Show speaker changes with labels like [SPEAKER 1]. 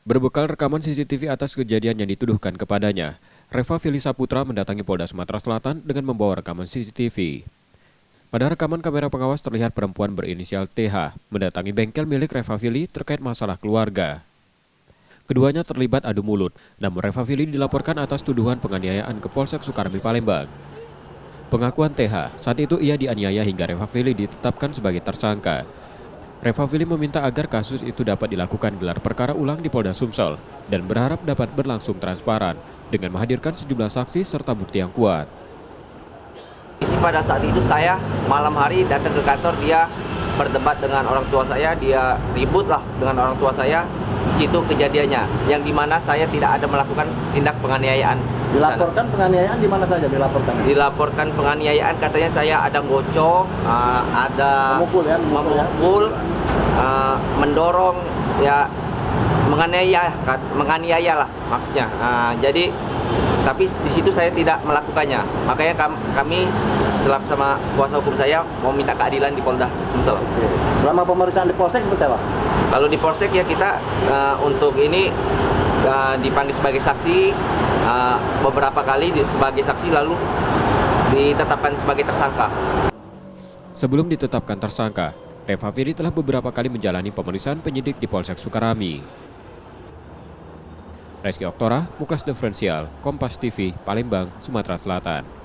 [SPEAKER 1] Berbekal rekaman CCTV atas kejadian yang dituduhkan kepadanya, Reva Fili Saputra mendatangi Polda Sumatera Selatan dengan membawa rekaman CCTV. Pada rekaman kamera pengawas terlihat perempuan berinisial TH mendatangi bengkel milik Reva Fili terkait masalah keluarga. Keduanya terlibat adu mulut, namun Reva Fili dilaporkan atas tuduhan penganiayaan ke Polsek Sukarami, Palembang. Pengakuan TH, saat itu ia dianiaya hingga Reva Fili ditetapkan sebagai tersangka. Reva Fili meminta agar kasus itu dapat dilakukan gelar perkara ulang di Polda Sumsel dan berharap dapat berlangsung transparan dengan menghadirkan sejumlah saksi serta bukti yang kuat.
[SPEAKER 2] Pada saat itu saya malam hari datang ke kantor, dia berdebat dengan orang tua saya, dia ribut lah dengan orang tua saya. Itu kejadiannya, yang dimana saya tidak ada melakukan tindak penganiayaan.
[SPEAKER 3] Dilaporkan penganiayaan di mana saja dilaporkan?
[SPEAKER 2] Dilaporkan penganiayaan, katanya saya ada gocok, ada memukul, mendorong, ya menganiaya lah maksudnya. Jadi tapi di situ saya tidak melakukannya. Makanya kami sama kuasa hukum saya mau minta keadilan di Polda Sumsel.
[SPEAKER 3] Selama pemeriksaan di Polsek seperti apa?
[SPEAKER 2] Kalau di Polsek ya kita untuk ini dipanggil sebagai saksi beberapa kali sebagai saksi, lalu ditetapkan sebagai tersangka.
[SPEAKER 1] Sebelum ditetapkan tersangka, Reva Fili telah beberapa kali menjalani pemeriksaan penyidik di Polsek Sukarami. Reski Oktora, Muklas Diferensial, Kompas TV, Palembang, Sumatera Selatan.